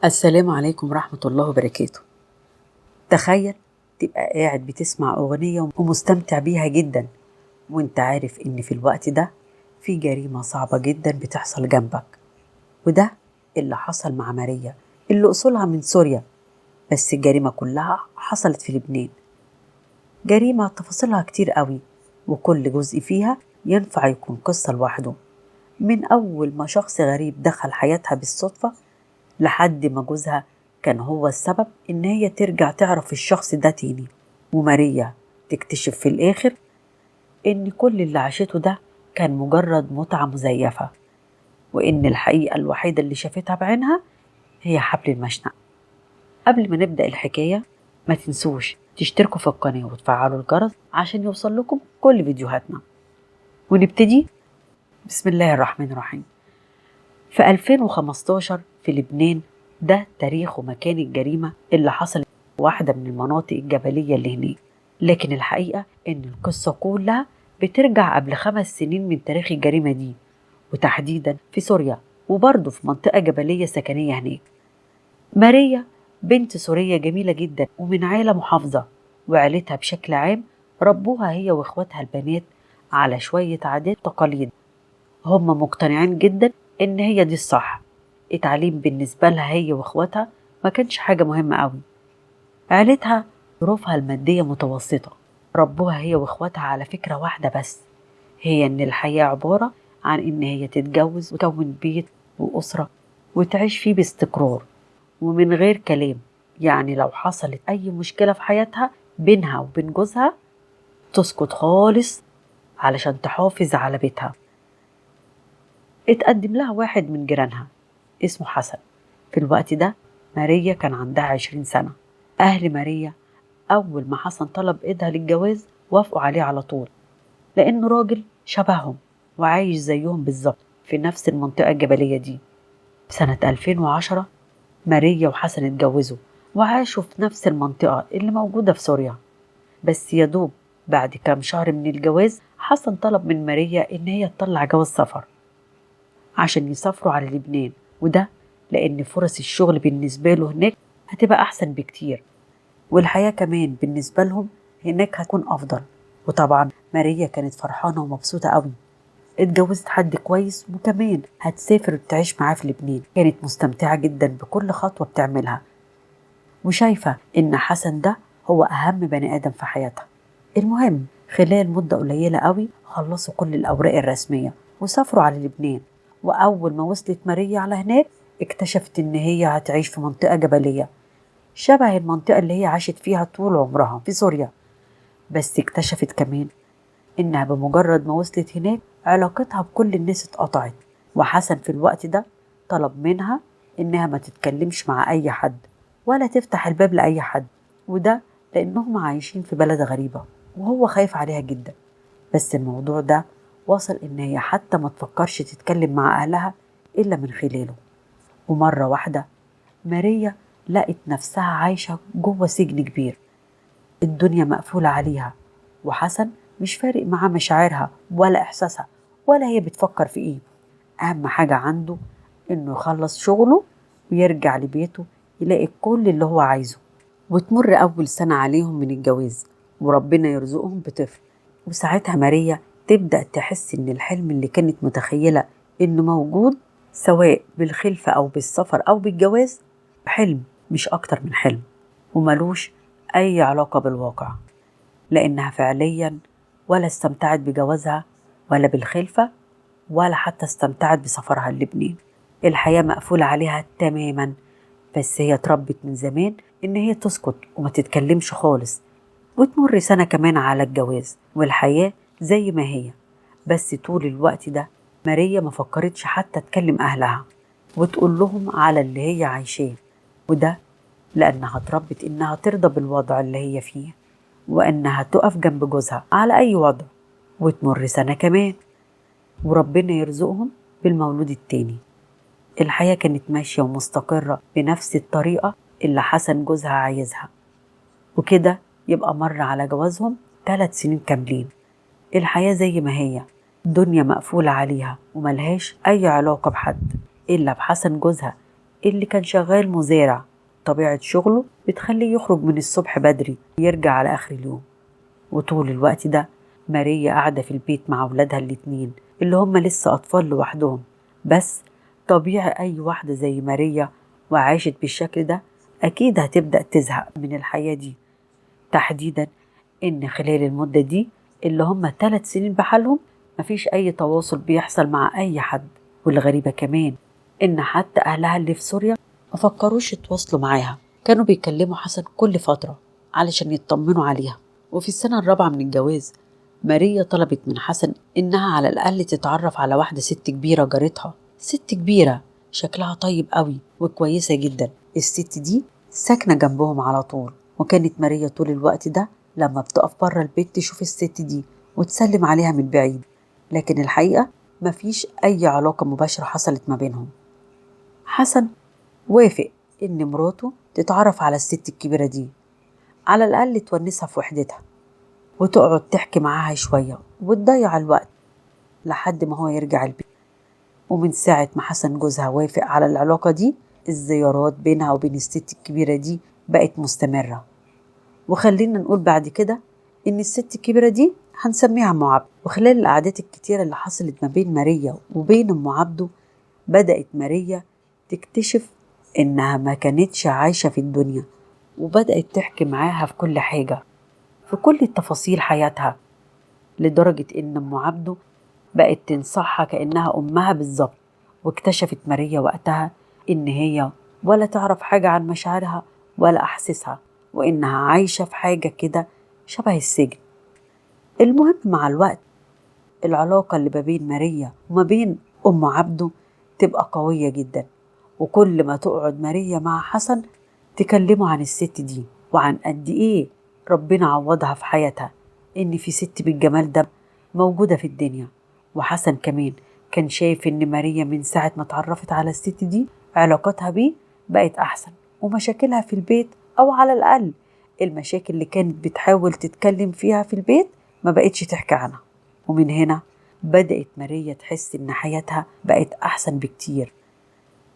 السلام عليكم ورحمة الله وبركاته. تخيل تبقى قاعد بتسمع أغنية ومستمتع بيها جدا، وانت عارف ان في الوقت ده في جريمة صعبة جدا بتحصل جنبك. وده اللي حصل مع ماريا اللي أصولها من سوريا، بس الجريمة كلها حصلت في لبنان. جريمة تفاصيلها كتير قوي، وكل جزء فيها ينفع يكون قصة لوحده، من أول ما شخص غريب دخل حياتها بالصدفة لحد ما جوزها كان هو السبب إن هي ترجع تعرف الشخص ده تاني. وماريا تكتشف في الآخر إن كل اللي عاشته ده كان مجرد متعة مزيفة، وإن الحقيقة الوحيدة اللي شافتها بعينها هي حبل المشنقة. قبل ما نبدأ الحكاية ما تنسوش تشتركوا في القناة وتفعلوا الجرس عشان يوصل لكم كل فيديوهاتنا. ونبتدي. بسم الله الرحمن الرحيم. في 2015 في لبنان، ده تاريخ ومكان الجريمة اللي حصلت في واحدة من المناطق الجبلية اللي هناك، لكن الحقيقة إن القصة كلها بترجع قبل 5 سنين من تاريخ الجريمة دي، وتحديدا في سوريا، وبرضه في منطقة جبلية سكنية هناك. ماريا بنت سورية جميلة جدا ومن عائلة محافظة، وعائلتها بشكل عام ربوها هي واخواتها البنات على شوية عادات وتقاليد هم مقتنعين جدا إن هي دي الصح. التعليم بالنسبة لها هي واخواتها ما كانش حاجة مهمة قوي. عيلتها ظروفها المادية متوسطة، ربوها هي واخواتها على فكرة واحدة بس، هي إن الحياة عبارة عن إن هي تتجوز وتكون بيت وأسرة وتعيش فيه باستقرار ومن غير كلام. يعني لو حصلت أي مشكلة في حياتها بينها وبين جوزها تسكت خالص علشان تحافظ على بيتها. اتقدم لها واحد من جيرانها اسمه حسن. في الوقت ده ماريا كان عندها 20 سنة. أهل ماريا أول ما حسن طلب إيدها للجواز وافقوا عليه على طول، لأنه راجل شبههم وعايش زيهم بالظبط في نفس المنطقة الجبلية دي. سنة 2010 ماريا وحسن اتجوزوا وعاشوا في نفس المنطقة اللي موجودة في سوريا. بس يدوب بعد كام شهر من الجواز حسن طلب من ماريا إن هي تطلع جواز سفر عشان يسافروا على لبنان، وده لأن فرص الشغل بالنسبة له هناك هتبقى أحسن بكتير، والحياة كمان بالنسبة لهم هناك هتكون أفضل. وطبعا ماريا كانت فرحانة ومبسوطة قوي، اتجوزت حد كويس وكمان هتسافر وتعيش معاه في لبنان. كانت مستمتعة جدا بكل خطوة بتعملها، وشايفة إن حسن ده هو أهم بني آدم في حياتها. المهم خلال مدة قليلة قوي خلصوا كل الأوراق الرسمية وسافروا على لبنان. وأول ما وصلت ماريا على هناك اكتشفت إن هي هتعيش في منطقة جبلية شبه المنطقة اللي هي عاشت فيها طول عمرها في سوريا. بس اكتشفت كمان إنها بمجرد ما وصلت هناك علاقتها بكل الناس اتقطعت. وحسن في الوقت ده طلب منها إنها ما تتكلمش مع أي حد ولا تفتح الباب لأي حد، وده لأنهم عايشين في بلد غريبة وهو خايف عليها جدا. بس الموضوع ده وصل إن هي حتى ما تفكرش تتكلم مع أهلها إلا من خلاله. ومرة واحدة ماريا لقت نفسها عايشة جوه سجن كبير، الدنيا مقفولة عليها، وحسن مش فارق معاه مشاعرها ولا إحساسها ولا هي بتفكر في إيه. أهم حاجة عنده إنه يخلص شغله ويرجع لبيته يلاقي كل اللي هو عايزه. وتمر أول سنة عليهم من الجواز وربنا يرزقهم بطفل، وساعتها ماريا تبدأ تحس إن الحلم اللي كانت متخيلة إنه موجود سواء بالخلفة أو بالسفر أو بالجواز حلم مش أكتر من حلم، وملوش أي علاقة بالواقع، لأنها فعليا ولا استمتعت بجوازها ولا بالخلفة ولا حتى استمتعت بسفرها للبنان. الحياة مقفولة عليها تماما. بس هي اتربت من زمان إن هي تسكت وما تتكلمش خالص. وتمر سنة كمان على الجواز والحياة زي ما هي، بس طول الوقت ده ماريا ما فكرتش حتى تكلم أهلها وتقول لهم على اللي هي عايشاه، وده لأنها اتربت إنها ترضى بالوضع اللي هي فيه وإنها تقف جنب جوزها على أي وضع. وتمر سنة كمان وربنا يرزقهم بالمولود التاني. الحياة كانت ماشية ومستقرة بنفس الطريقة اللي حسن جوزها عايزها، وكده يبقى مر على جوازهم 3 سنين كاملين. الحياة زي ما هي، الدنيا مقفولة عليها وملهاش أي علاقة بحد إلا بحسن جوزها اللي كان شغال مزارع. طبيعة شغله بتخليه يخرج من الصبح بدري ويرجع على آخر اليوم. وطول الوقت ده ماريا قاعدة في البيت مع أولادها الاتنين اللي هم لسه أطفال لوحدهم. بس طبيعي أي واحدة زي ماريا وعاشت بالشكل ده أكيد هتبدأ تزهق من الحياة دي، تحديدا إن خلال المدة دي اللي هم 3 سنين بحالهم مفيش أي تواصل بيحصل مع أي حد. والغريبة كمان إن حتى أهلها اللي في سوريا ما فكروش يتواصلوا معاها، كانوا بيكلموا حسن كل فترة علشان يطمنوا عليها. وفي السنة الرابعة من الجواز ماريا طلبت من حسن إنها على الأقل تتعرف على واحدة ست كبيرة جارتها، ست كبيرة شكلها طيب قوي وكويسة جدا. الست دي ساكنة جنبهم على طول، وكانت ماريا طول الوقت ده لما بتقف بره البيت تشوف الست دي وتسلم عليها من بعيد، لكن الحقيقة مفيش أي علاقة مباشرة حصلت ما بينهم. حسن وافق إن مراته تتعرف على الست الكبيرة دي، على الأقل تونسها في وحدتها وتقعد تحكي معاها شوية وتضيع الوقت لحد ما هو يرجع البيت. ومن ساعة ما حسن جوزها وافق على العلاقة دي الزيارات بينها وبين الست الكبيرة دي بقت مستمرة. وخلينا نقول بعد كده إن الست الكبيرة دي هنسميها أم عبده. وخلال القعدات الكتيرة اللي حصلت ما بين ماريا وبين أم عبده بدأت ماريا تكتشف إنها ما كانتش عايشة في الدنيا، وبدأت تحكي معاها في كل حاجة، في كل تفاصيل حياتها، لدرجة إن أم عبده بقت تنصحها كأنها أمها بالظبط. واكتشفت ماريا وقتها إن هي ولا تعرف حاجة عن مشاعرها ولا أحاسيسها، وإنها عايشة في حاجة كده شبه السجن. المهم مع الوقت العلاقة اللي ما بين ماريا وما بين أم عبده تبقى قوية جدا، وكل ما تقعد ماريا مع حسن تكلمه عن الست دي وعن قد إيه ربنا عوضها في حياتها إن في ست بالجمال ده موجودة في الدنيا. وحسن كمان كان شايف إن ماريا من ساعة ما اتعرفت على الست دي علاقتها بيه بقت أحسن، ومشاكلها في البيت أو على الأقل المشاكل اللي كانت بتحاول تتكلم فيها في البيت ما بقتش تحكي عنها. ومن هنا بدأت ماريا تحس إن حياتها بقت أحسن بكتير،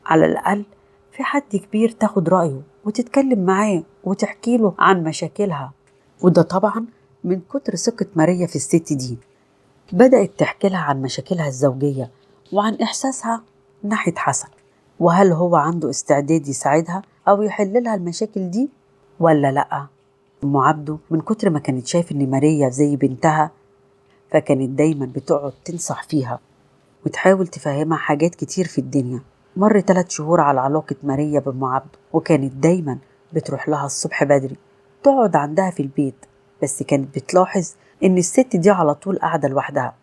على الأقل في حد كبير تاخد رأيه وتتكلم معاه وتحكي له عن مشاكلها. وده طبعا من كتر ثقة ماريا في الست دي. بدأت تحكي لها عن مشاكلها الزوجية وعن إحساسها ناحية حسن، وهل هو عنده استعداد يساعدها أو يحل لها المشاكل دي ولا لأ. أم عبده من كتر ما كانت شايف إن ماريا زي بنتها فكانت دايما بتقعد تنصح فيها وتحاول تفهمها حاجات كتير في الدنيا. مر 3 شهور على علاقة ماريا بأم عبده، وكانت دايما بتروح لها الصبح بدري تقعد عندها في البيت، بس كانت بتلاحظ إن الست دي على طول قاعدة لوحدها،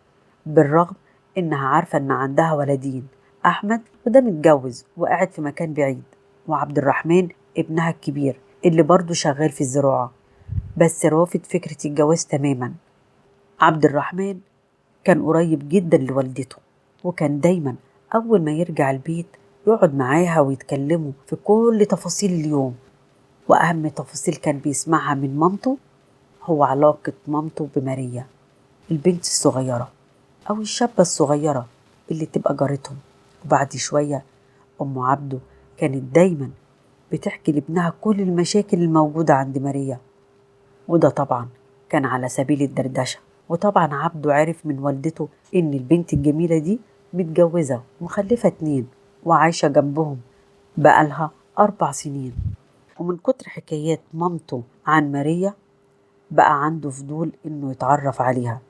بالرغم إنها عارفة إن عندها ولدين، أحمد وده متجوز وقاعد في مكان بعيد، وعبد الرحمن ابنها الكبير اللي برضه شغال في الزراعة بس رافض فكرة الجواز تماما. عبد الرحمن كان قريب جدا لوالدته، وكان دايما أول ما يرجع البيت يقعد معاها ويتكلموا في كل تفاصيل اليوم. وأهم تفاصيل كان بيسمعها من مامته هو علاقة مامته بماريا البنت الصغيرة أو الشابة الصغيرة اللي تبقى جارتهم. وبعد شوية أم عبده كانت دايما بتحكي لابنها كل المشاكل الموجودة عند ماريا، وده طبعا كان على سبيل الدردشة. وطبعا عبده عرف من والدته إن البنت الجميلة دي متجوزة ومخلفة 2 وعايشة جنبهم بقالها 4 سنين. ومن كتر حكايات مامته عن ماريا بقى عنده فضول إنه يتعرف عليها،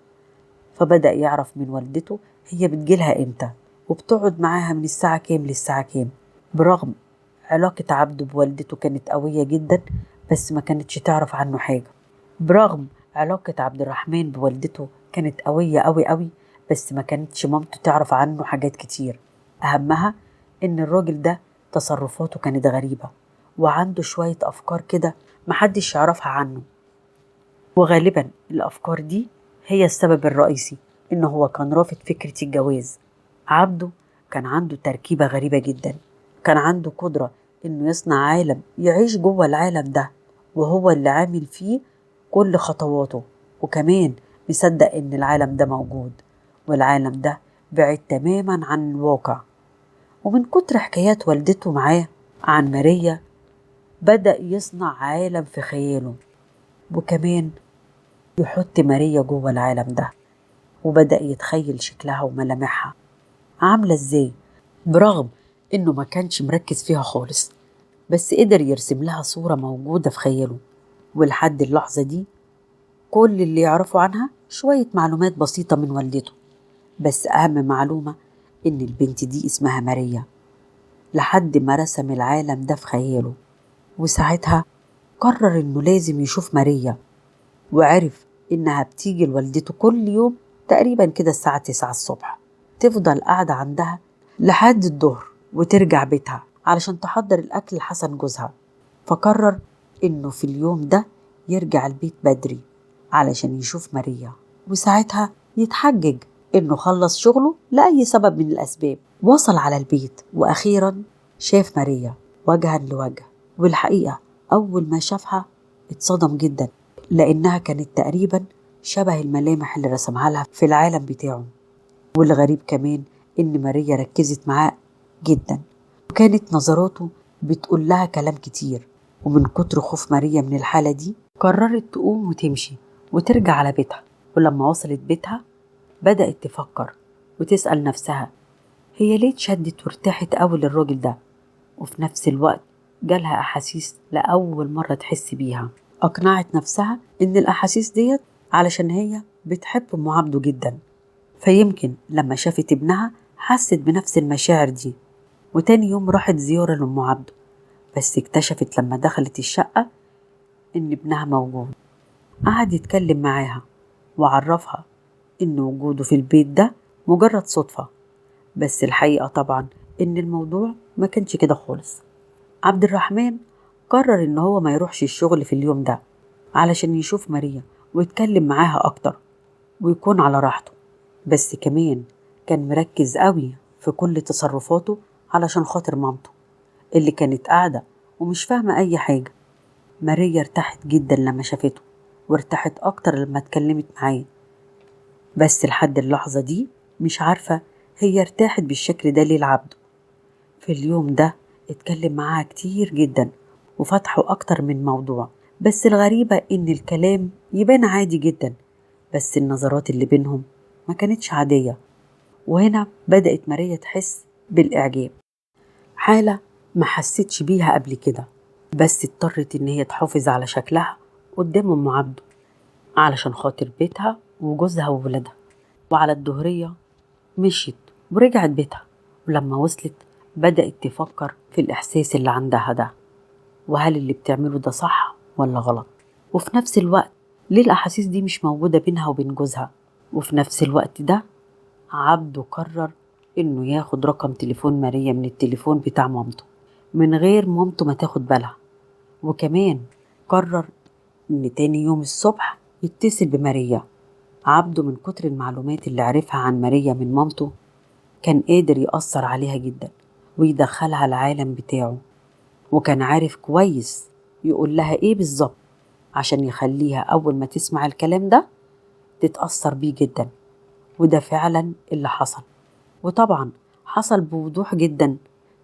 فبدأ يعرف من والدته هي بتجيلها إمتى وبتقعد معاها من الساعة كام للساعة كام. برغم علاقة عبده بوالدته كانت قوية جدا بس ما كانتش تعرف عنه حاجة. برغم علاقة عبد الرحمن بوالدته كانت قوية قوي قوي بس ما كانتش مامته تعرف عنه حاجات كتير، أهمها إن الراجل ده تصرفاته كانت غريبة وعنده شوية أفكار كده محدش يعرفها عنه. وغالبا الأفكار دي هي السبب الرئيسي إنه هو كان رافض فكرة الجواز. عبده كان عنده تركيبة غريبة جدا، كان عنده قدرة إنه يصنع عالم يعيش جوه العالم ده وهو اللي عامل فيه كل خطواته، وكمان مصدق إن العالم ده موجود والعالم ده بعيد تماما عن الواقع. ومن كتر حكايات والدته معاه عن ماريا بدأ يصنع عالم في خياله، وكمان يحط ماريا جوه العالم ده، وبدأ يتخيل شكلها وملامحها عاملة ازاي، برغم انه ما كانش مركز فيها خالص، بس قدر يرسم لها صورة موجودة في خياله. ولحد اللحظة دي كل اللي يعرفوا عنها شوية معلومات بسيطة من والدته، بس أهم معلومة إن البنت دي اسمها ماريا، لحد ما رسم العالم ده في خياله. وساعتها قرر إنه لازم يشوف ماريا، وعرف إنها بتيجي لوالدته كل يوم تقريبا كده الساعة 9 الصبح، تفضل قاعدة عندها لحد الظهر وترجع بيتها علشان تحضر الأكل لحسن جوزها. فقرر إنه في اليوم ده يرجع البيت بدري علشان يشوف ماريا، وساعتها يتحجج إنه خلص شغله لأي سبب من الأسباب. وصل على البيت وأخيرا شاف ماريا وجها لوجه، والحقيقة أول ما شافها اتصدم جدا، لأنها كانت تقريبا شبه الملامح اللي رسمها لها في العالم بتاعه. والغريب كمان إن ماريا ركزت معاه جدا، وكانت نظراته بتقول لها كلام كتير. ومن كتر خوف ماريا من الحالة دي قررت تقوم وتمشي وترجع على بيتها. ولما وصلت بيتها بدأت تفكر وتسأل نفسها هي ليه اتشدت وارتاحت قوي للراجل ده، وفي نفس الوقت جالها أحاسيس لأول مرة تحس بيها. أقنعت نفسها إن الأحاسيس ديت علشان هي بتحب أم عبده جدا، فيمكن لما شافت ابنها حست بنفس المشاعر دي. وتاني يوم راحت زيارة لأم عبده، بس اكتشفت لما دخلت الشقة إن ابنها موجود. قعد يتكلم معاها وعرفها إن وجوده في البيت ده مجرد صدفة، بس الحقيقة طبعا إن الموضوع ما كانش كده خالص. عبد الرحمن قرر إن هو ما يروحش الشغل في اليوم ده علشان يشوف ماريا ويتكلم معاها أكتر ويكون على راحته، بس كمان كان مركز قوي في كل تصرفاته علشان خاطر مامته اللي كانت قاعدة ومش فاهمة أي حاجة. ماريا ارتاحت جدا لما شافته، وارتاحت أكتر لما اتكلمت معاه، بس لحد اللحظة دي مش عارفة هي ارتاحت بالشكل ده ليه لعبده. في اليوم ده اتكلم معاها كتير جدا وفتحوا أكتر من موضوع، بس الغريبة إن الكلام يبان عادي جدا، بس النظرات اللي بينهم ما كانتش عادية. وهنا بدأت ماريا تحس بالإعجاب، حالة ما حسيتش بيها قبل كده، بس اضطرت إن هي تحافظ على شكلها قدام أم عبده علشان خاطر بيتها وجوزها وولادها. وعلى الظهرية مشيت ورجعت بيتها، ولما وصلت بدأت تفكر في الإحساس اللي عندها ده، وهل اللي بتعمله ده صح ولا غلط، وفي نفس الوقت ليه الأحاسيس دي مش موجودة بينها وبين جوزها. وفي نفس الوقت ده عبده قرر إنه ياخد رقم تليفون ماريا من التليفون بتاع مامته من غير مامته ما تاخد بالها، وكمان قرر إن تاني يوم الصبح يتصل بماريا. عبده من كتر المعلومات اللي عرفها عن ماريا من مامته كان قادر يأثر عليها جدا ويدخلها العالم بتاعه، وكان عارف كويس يقول لها ايه بالظبط عشان يخليها أول ما تسمع الكلام ده تتأثر بيه جدا. وده فعلا اللي حصل، وطبعا حصل بوضوح جدا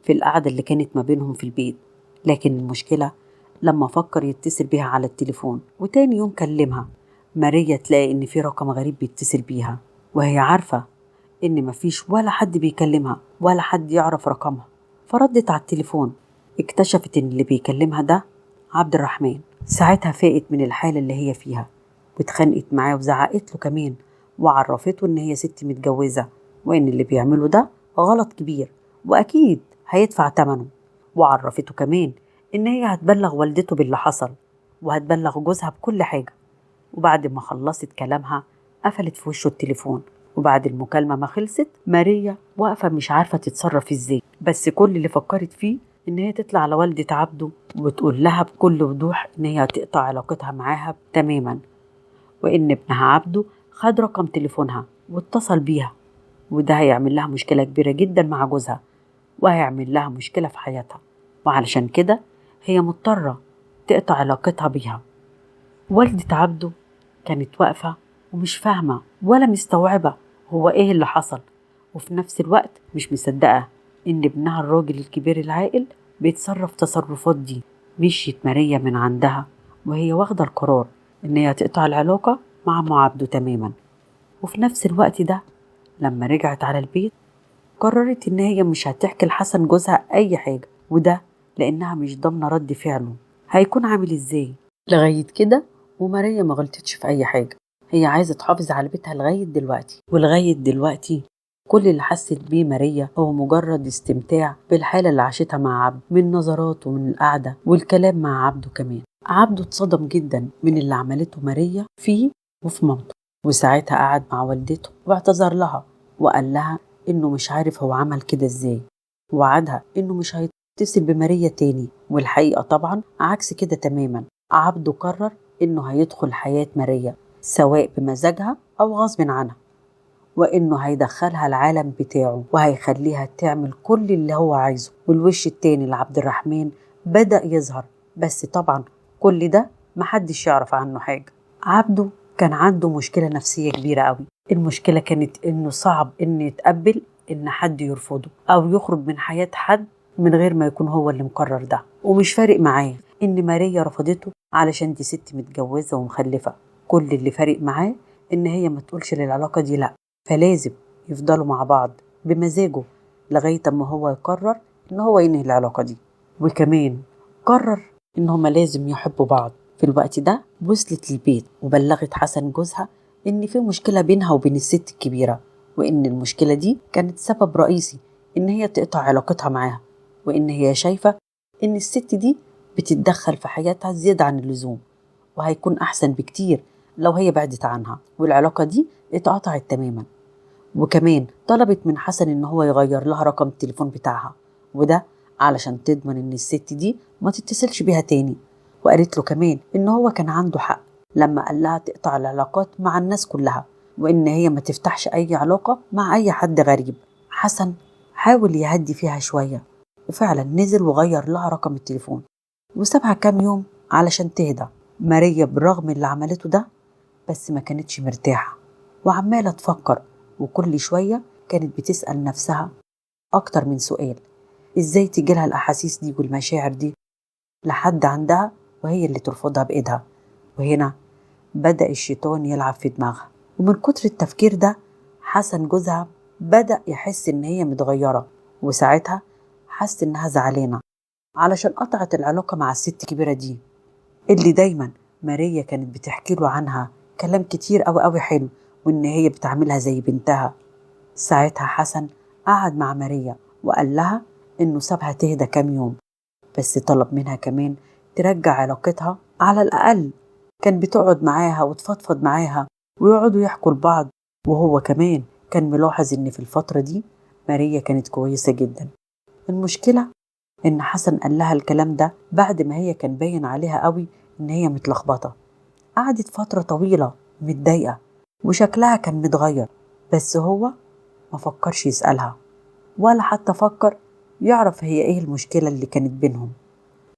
في القعدة اللي كانت ما بينهم في البيت. لكن المشكلة لما فكر يتصل بيها على التليفون وتاني يوم كلمها، ماريا تلاقي إن في رقم غريب بيتصل بيها، وهي عارفة إن مفيش ولا حد بيكلمها ولا حد يعرف رقمها. فردت على التليفون، اكتشفت إن اللي بيكلمها ده عبد الرحمن. ساعتها فاقت من الحالة اللي هي فيها واتخانقت معاه وزعقت له كمان، وعرفته إن هي ست متجوزة وإن اللي بيعمله ده غلط كبير وأكيد هيدفع ثمنه. وعرفته كمان إن هي هتبلغ والدته باللي حصل وهتبلغ جوزها بكل حاجة. وبعد ما خلصت كلامها قفلت في وشه التليفون. وبعد المكالمة ما خلصت ماريا واقفة مش عارفة تتصرف ازاي، بس كل اللي فكرت فيه ان هي تطلع على والدة عبده وتقول لها بكل وضوح ان هي هتقطع علاقتها معاها تماما، وان ابنها عبده خد رقم تليفونها واتصل بيها، وده هيعمل لها مشكلة كبيرة جدا مع جوزها وهيعمل لها مشكلة في حياتها، وعلشان كده هي مضطرة تقطع علاقتها بيها. والدة عبده كانت واقفة ومش فاهمة ولا مستوعبة هو ايه اللي حصل، وفي نفس الوقت مش مصدقة ان ابنها الراجل الكبير العاقل بيتصرف تصرفات دي. مشيت ماريا من عندها وهي واخدة القرار إن هي تقطع العلاقة مع أم عبده تماما. وفي نفس الوقت ده لما رجعت على البيت قررت إن هي مش هتحكي لحسن جوزها أي حاجة، وده لأنها مش ضامنة رد فعله هيكون عامل إزاي. لغاية كده وماريا ما غلطتش في أي حاجة، هي عايزة تحافظ على بيتها لغاية دلوقتي. ولغاية دلوقتي كل اللي حست بيه ماريا هو مجرد استمتاع بالحالة اللي عاشتها مع عبده، من نظرات ومن القعدة والكلام مع عبده. كمان عبده اتصدم جدا من اللي عملته ماريا فيه وفي مامته، وساعتها قعد مع والدته واعتذر لها وقال لها إنه مش عارف هو عمل كده إزاي، ووعدها إنه مش هيتصل بماريا تاني. والحقيقة طبعا عكس كده تماما، عبده قرر إنه هيدخل حياة ماريا سواء بمزاجها أو غصب عنها، وإنه هيدخلها العالم بتاعه وهيخليها تعمل كل اللي هو عايزه. والوش التاني لعبد الرحمن بدأ يظهر، بس طبعا كل ده محدش يعرف عنه حاجة. عبده كان عنده مشكلة نفسية كبيرة قوي. المشكلة كانت إنه صعب إنه يتقبل إن حد يرفضه أو يخرج من حياة حد من غير ما يكون هو اللي مقرر ده. ومش فارق معاه إن ماريا رفضته علشان دي ست متجوزة ومخلفة، كل اللي فارق معاه إن هي ما تقولش للعلاقة دي لأ، فلازم يفضلوا مع بعض بمزاجه لغاية ما هو يقرر إن هو ينهي العلاقة دي. وكمان قرر إن هما لازم يحبوا بعض. في الوقت ده وصلت للبيت وبلغت حسن جوزها إن في مشكلة بينها وبين الست الكبيرة، وإن المشكلة دي كانت سبب رئيسي إن هي تقطع علاقتها معاها، وإن هي شايفة إن الست دي بتتدخل في حياتها زيادة عن اللزوم، وهيكون أحسن بكتير لو هي بعدت عنها والعلاقة دي اتقطعت تماما. وكمان طلبت من حسن إن هو يغير لها رقم التليفون بتاعها، وده علشان تضمن إن الست دي ما تتصلش بيها تاني. وقالت له كمان إن هو كان عنده حق لما قال لها تقطع العلاقات مع الناس كلها، وإن هي ما تفتحش أي علاقة مع أي حد غريب. حسن حاول يهدي فيها شوية وفعلا نزل وغير لها رقم التليفون وسابها كام يوم علشان تهدى. ماريا بالرغم اللي عملته ده بس ما كانتش مرتاحة وعمالة تفكر، وكل شوية كانت بتسأل نفسها أكتر من سؤال: إزاي تجيلها الأحاسيس دي والمشاعر دي لحد عندها وهي اللي ترفضها بإيدها؟ وهنا بدأ الشيطان يلعب في دماغها. ومن كتر التفكير ده حسن جوزها بدأ يحس إن هي متغيرة، وساعتها حس إنها زعلانة علشان قطعت العلاقة مع الست الكبيرة دي اللي دايما ماريا كانت بتحكي له عنها كلام كتير أوي أوي حلو، وإن هي بتعملها زي بنتها. ساعتها حسن قعد مع ماريا وقال لها إنه سابها تهدى كام يوم، بس طلب منها كمان ترجع علاقتها. على الأقل كان بتقعد معاها وتفضفض معاها ويقعدوا يحكوا لبعض. وهو كمان كان ملاحظ إن في الفترة دي ماريا كانت كويسة جدا. المشكلة إن حسن قال لها الكلام ده بعد ما هي كان باين عليها قوي إن هي متلخبطة. قعدت فترة طويلة متضايقة وشكلها كان متغير، بس هو ما فكرش يسألها ولا حتى فكر يعرف هي إيه المشكلة اللي كانت بينهم.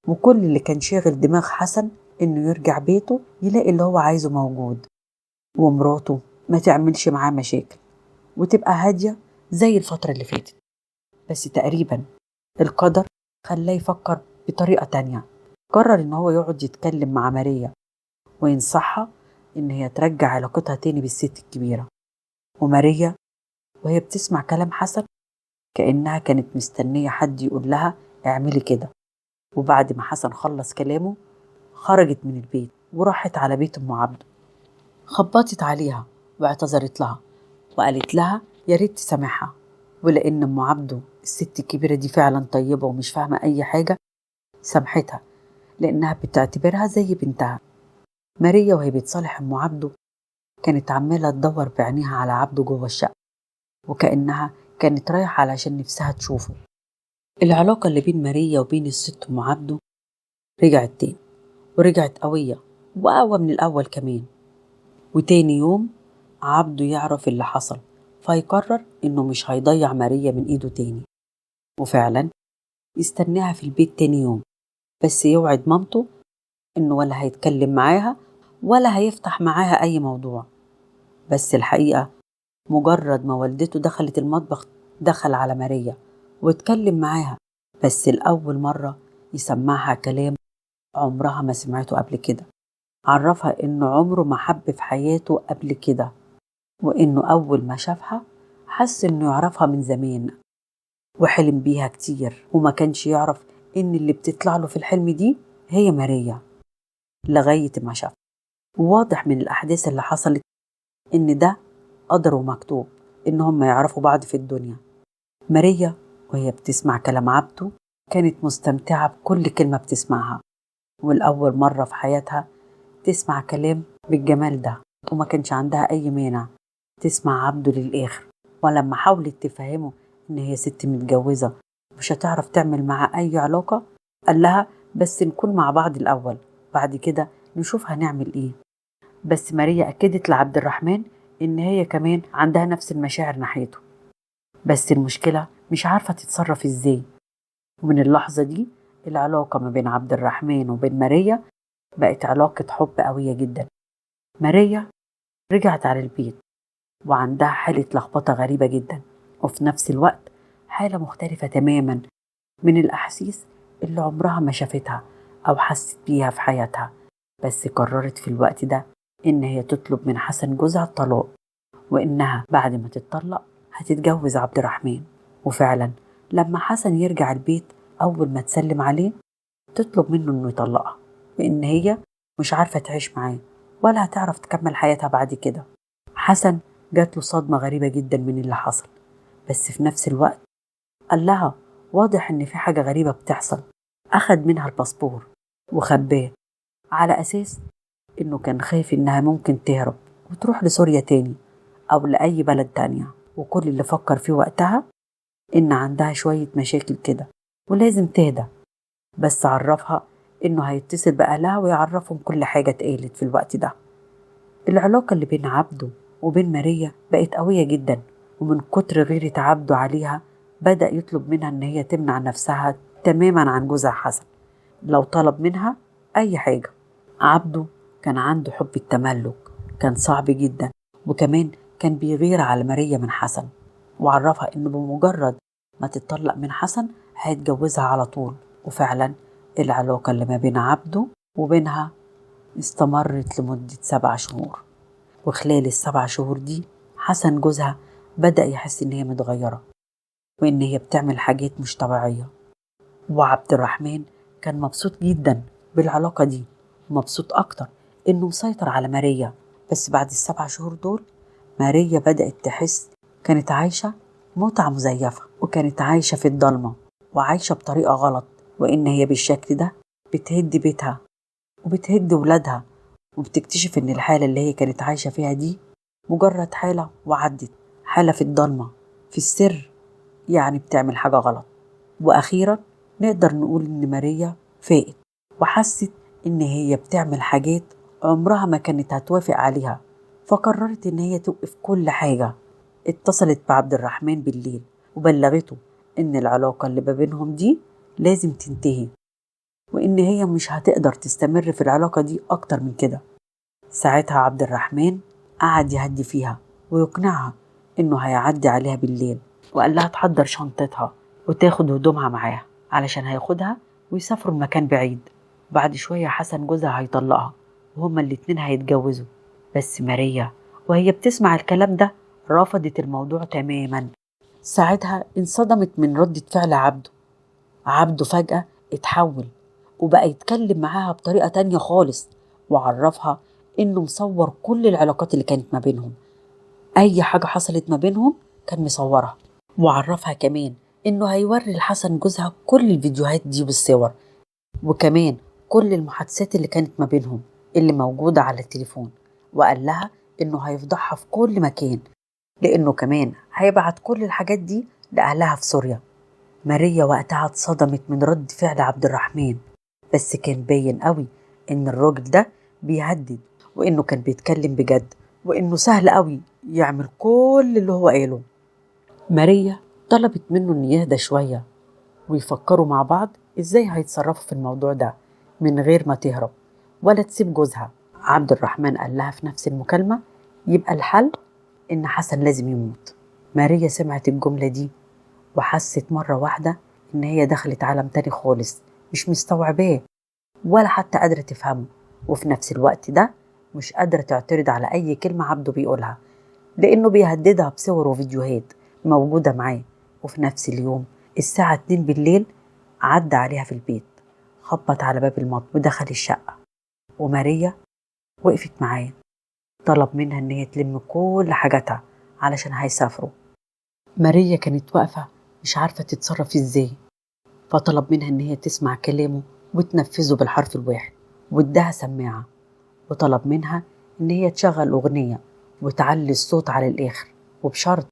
وكل اللي كان شاغل دماغ حسن إنه يرجع بيته يلاقي اللي هو عايزه موجود، ومراته ما تعملش معاه مشاكل وتبقى هادية زي الفترة اللي فاتت. بس تقريبا القدر خلاه يفكر بطريقة تانية. قرر إن هو يقعد يتكلم مع ماريا وينصحها إن هي ترجع علاقتها تاني بالست الكبيرة. وماريا وهي بتسمع كلام حسن كأنها كانت مستنية حد يقول لها اعملي كده. وبعد ما حسن خلص كلامه خرجت من البيت وراحت على بيت أم عبده. خبطت عليها واعتذرت لها وقالت لها يا ريت تسامحها، ولأن أم عبده الست الكبيرة دي فعلا طيبة ومش فاهمة أي حاجة سامحتها لأنها بتعتبرها زي بنتها. ماريا وهي بتصالح أم عبده كانت عمالة تدور بعينيها على عبده جوه الشقة، وكأنها كانت رايحة علشان نفسها تشوفه. العلاقة اللي بين ماريا وبين الست أم عبده رجعت تاني، ورجعت قوية وأقوى من الأول كمان. وتاني يوم عبده يعرف اللي حصل فيقرر إنه مش هيضيع ماريا من إيده تاني، وفعلا يستناها في البيت تاني يوم، بس يوعد مامته إنه ولا هيتكلم معاها ولا هيفتح معاها أي موضوع. بس الحقيقة مجرد ما والدته دخلت المطبخ دخل على ماريا واتكلم معاها بس لأول مرة يسمعها كلام عمرها ما سمعته قبل كده. عرفها إنه عمره ما حب في حياته قبل كده، وإنه أول ما شافها حس إنه يعرفها من زمان وحلم بيها كتير، وما كانش يعرف إن اللي بتطلع له في الحلم دي هي ماريا لغاية ما شاف. وواضح من الأحداث اللي حصلت إن ده قدر ومكتوب إن هم يعرفوا بعض في الدنيا. ماريا وهي بتسمع كلام عبده كانت مستمتعة بكل كلمة بتسمعها، والأول مرة في حياتها تسمع كلام بالجمال ده، وما كانش عندها أي مانع تسمع عبده للآخر. ولما حاولت تفهمه إن هي ست متجوزة مش هتعرف تعمل معاه أي علاقة، قال لها بس نكون مع بعض الأول، بعد كده نشوف هنعمل إيه. بس ماريا أكدت لعبد الرحمن إن هي كمان عندها نفس المشاعر ناحيته، بس المشكلة مش عارفة تتصرف إزاي. ومن اللحظة دي العلاقة ما بين عبد الرحمن وبين ماريا بقت علاقة حب قوية جدا. ماريا رجعت على البيت وعندها حالة لخبطة غريبة جدا، وفي نفس الوقت حالة مختلفة تماما من الأحاسيس اللي عمرها ما شافتها أو حست بيها في حياتها. بس قررت في الوقت ده إن هي تطلب من حسن جوزها الطلاق، وإنها بعد ما تتطلق هتتجوز عبد الرحمن. وفعلا لما حسن يرجع البيت أول ما تسلم عليه تطلب منه إنه يطلقها، وإن هي مش عارفة تعيش معاه ولا هتعرف تكمل حياتها بعد كده. حسن جات له صدمة غريبة جدا من اللي حصل، بس في نفس الوقت قال لها واضح إن في حاجة غريبة بتحصل. أخد منها الباسبور وخباه على أساس إنه كان خايف إنها ممكن تهرب وتروح لسوريا تاني أو لأي بلد تانية. وكل اللي فكر فيه وقتها إن عندها شوية مشاكل كده ولازم تهدى. بس عرفها إنه هيتصل بأهلها ويعرفهم كل حاجة اتقالت في الوقت ده. العلاقة اللي بين عبده وبين ماريا بقت قوية جدا، ومن كتر غيرة عبده عليها بدأ يطلب منها إن هي تمنع نفسها تماما عن جوزها حسن لو طلب منها أي حاجة. عبده كان عنده حب التملك، كان صعب جدا، وكمان كان بيغير على ماريا من حسن، وعرفها إنه بمجرد ما تتطلق من حسن هيتجوزها على طول. وفعلا العلاقة اللي ما بين عبده وبينها استمرت لمدة 7 شهور. وخلال ال7 شهور دي حسن جوزها بدأ يحس إن هي متغيرة وإن هي بتعمل حاجات مش طبيعية. وعبد الرحمن كان مبسوط جدا بالعلاقة دي، ومبسوط أكتر إنه مسيطر على ماريا. بس بعد ال7 شهور دول ماريا بدأت تحس كانت عايشة متعة مزيفة، وكانت عايشة في الضلمة وعايشة بطريقة غلط، وإن هي بالشكل ده بتهد بيتها وبتهد ولادها، وبتكتشف إن الحالة اللي هي كانت عايشة فيها دي مجرد حالة وعدت، حالة في الضلمة في السر، يعني بتعمل حاجة غلط. وأخيرا نقدر نقول إن ماريا فاقت وحست إن هي بتعمل حاجات عمرها ما كانت هتوافق عليها، فقررت إن هي توقف كل حاجة. اتصلت بعبد الرحمن بالليل وبلغته إن العلاقة اللي ما بينهم دي لازم تنتهي، وإن هي مش هتقدر تستمر في العلاقة دي أكتر من كده. ساعتها عبد الرحمن قعد يهدي فيها ويقنعها إنه هيعدي عليها بالليل، وقال لها تحضر شنطتها وتاخد هدومها معاها علشان هياخدها ويسافروا المكان بعيد. بعد شوية حسن جوزها هيطلقها وهما الاتنين هيتجوزوا. بس ماريا وهي بتسمع الكلام ده رفضت الموضوع تماما. ساعتها انصدمت من ردة فعل عبده. عبده فجأة اتحول وبقى يتكلم معاها بطريقة تانية خالص، وعرفها إنه مصور كل العلاقات اللي كانت ما بينهم، أي حاجة حصلت ما بينهم كان مصورها. وعرفها كمان إنه هيوري لحسن جوزها كل الفيديوهات دي بالصور، وكمان كل المحادثات اللي كانت ما بينهم اللي موجودة على التليفون. وقال لها إنه هيفضحها في كل مكان، لأنه كمان هيبعت كل الحاجات دي لأهلها في سوريا. ماريا وقتها اتصدمت من رد فعل عبد الرحمن، بس كان باين قوي إن الراجل ده بيهدد، وإنه كان بيتكلم بجد، وإنه سهل قوي يعمل كل اللي هو قاله. ماريا طلبت منه إن يهدى شوية ويفكروا مع بعض إزاي هيتصرفوا في الموضوع ده من غير ما تهرب ولا تسيب جوزها. عبد الرحمن قال لها في نفس المكالمة يبقى الحل إن حسن لازم يموت. ماريا سمعت الجملة دي وحست مرة واحدة إن هي دخلت عالم تاني خالص، مش مستوعباه ولا حتى قادرة تفهمه، وفي نفس الوقت ده مش قادرة تعترض على أي كلمة عبده بيقولها، لأنه بيهددها بصور وفيديوهات موجودة معاه. وفي نفس اليوم الساعة 2 بالليل عدى عليها في البيت، خبط على باب المطبخ ودخل الشقة، وماريا وقفت معاه، طلب منها إن هي تلم كل حاجاتها علشان هيسافروا. ماريا كانت واقفة مش عارفة تتصرف إزاي، فطلب منها إن هي تسمع كلامه وتنفذه بالحرف الواحد، واداها سماعة، وطلب منها إن هي تشغل أغنية وتعلي الصوت على الآخر، وبشرط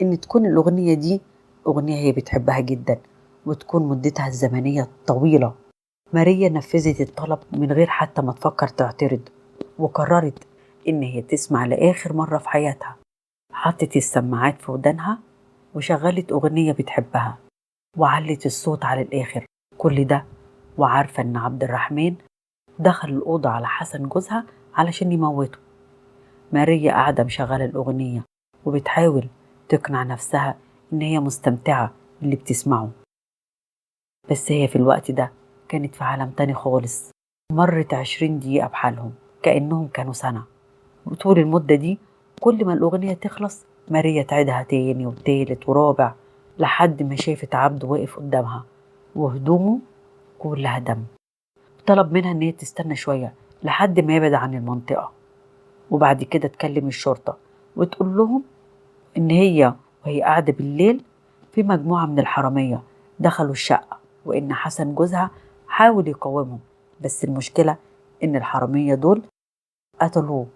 إن تكون الأغنية دي أغنية هي بتحبها جدا وتكون مدتها الزمنية طويلة. ماريا نفذت الطلب من غير حتى ما تفكر تعترض، وقررت إن هي تسمع لآخر مرة في حياتها. حطت السماعات في ودانها وشغلت أغنية بتحبها وعلت الصوت على الآخر، كل ده وعارفة إن عبد الرحمن دخل الأوضة على حسن جوزها علشان يموته. ماريا قاعدة مشغلة الأغنية وبتحاول تقنع نفسها إن هي مستمتعة باللي بتسمعه، بس هي في الوقت ده كانت في عالم تاني خالص. مرت 20 دقيقة بحالهم كأنهم كانوا سنة، وطول المدة دي كل ما الأغنية تخلص ماريا تعيدها تاني وتالت ورابع، لحد ما شافت عبده واقف قدامها وهدومه كلها دم. طلب منها إن هي تستنى شوية لحد ما يبعد عن المنطقة، وبعد كده تكلم الشرطة وتقول لهم إن وهي قاعدة بالليل في مجموعة من الحرامية دخلوا الشقة، وإن حسن جوزها حاول يقاومهم، بس المشكلة إن الحرامية دول قتلوه.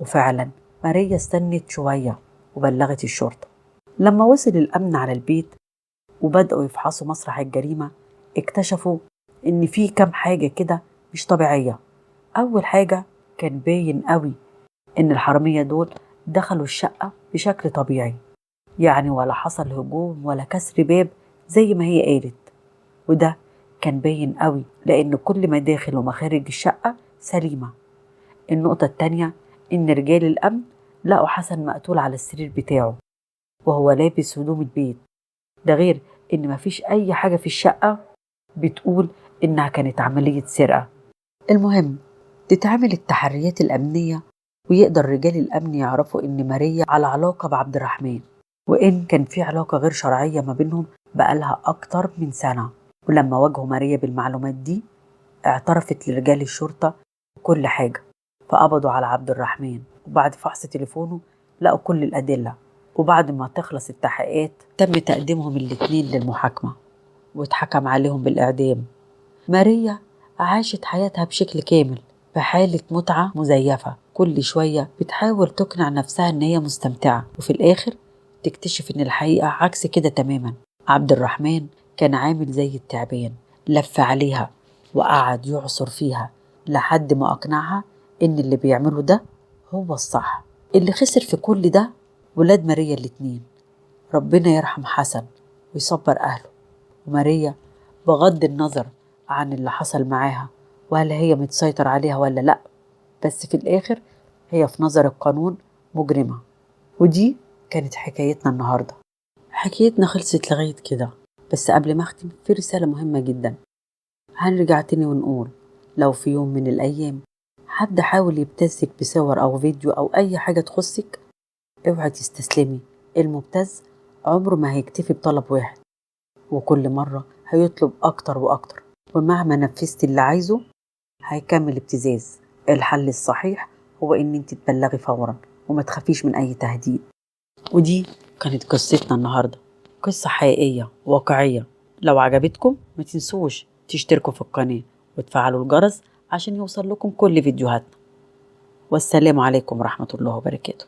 وفعلا ماريا استنت شوية وبلغت الشرطة. لما وصل الأمن على البيت وبدأوا يفحصوا مسرح الجريمة، اكتشفوا إن في كام حاجة كده مش طبيعية. أول حاجة كان باين قوي إن الحرامية دول دخلوا الشقة بشكل طبيعي، يعني ولا حصل هجوم ولا كسر باب زي ما هي قالت، وده كان باين قوي لأن كل مداخل ومخارج الشقة سليمة. النقطة التانية إن رجال الأمن لقوا حسن مقتول على السرير بتاعه وهو لابس هدوم البيت، ده غير إن مفيش أي حاجة في الشقة بتقول إنها كانت عملية سرقة. المهم تتعمل التحريات الأمنية، ويقدر رجال الأمن يعرفوا إن ماريا على علاقة بعبد الرحمن، وإن كان في علاقة غير شرعية ما بينهم بقالها أكتر من سنة. ولما واجهوا ماريا بالمعلومات دي اعترفت لرجال الشرطة كل حاجة، فقبضوا على عبد الرحمن، وبعد فحص تليفونه لقوا كل الأدلة. وبعد ما تخلص التحقيقات تم تقديمهم الاتنين للمحاكمة واتحكم عليهم بالإعدام. ماريا عاشت حياتها بشكل كامل في حالة متعة مزيفة، كل شوية بتحاول تقنع نفسها إن هي مستمتعة، وفي الآخر تكتشف إن الحقيقة عكس كده تماما. عبد الرحمن كان عامل زي التعبان، لف عليها وقعد يعصر فيها لحد ما أقنعها إن اللي بيعمله ده هو الصح. اللي خسر في كل ده ولاد ماريا الاتنين. ربنا يرحم حسن ويصبر أهله. وماريا بغض النظر عن اللي حصل معاها وهل هي متسيطر عليها ولا لأ، بس في الآخر هي في نظر القانون مجرمة. ودي كانت حكايتنا النهاردة. حكايتنا خلصت لغاية كده، بس قبل ما أختم في رسالة مهمة جدا. هنرجع تاني ونقول لو في يوم من الأيام حد حاول يبتزك بصور أو فيديو أو أي حاجة تخصك، اوعي تستسلمي. المبتز عمره ما هيكتفي بطلب واحد، وكل مرة هيطلب أكتر وأكتر، ومهما نفذت اللي عايزه هيكمل ابتزاز. الحل الصحيح هو إن انت تبلغي فورا وما تخافيش من أي تهديد. ودي كانت قصتنا النهاردة، قصة حقيقية واقعية. لو عجبتكم ما تنسوش تشتركوا في القناة وتفعلوا الجرس عشان يوصل لكم كل فيديوهاتنا. والسلام عليكم ورحمة الله وبركاته.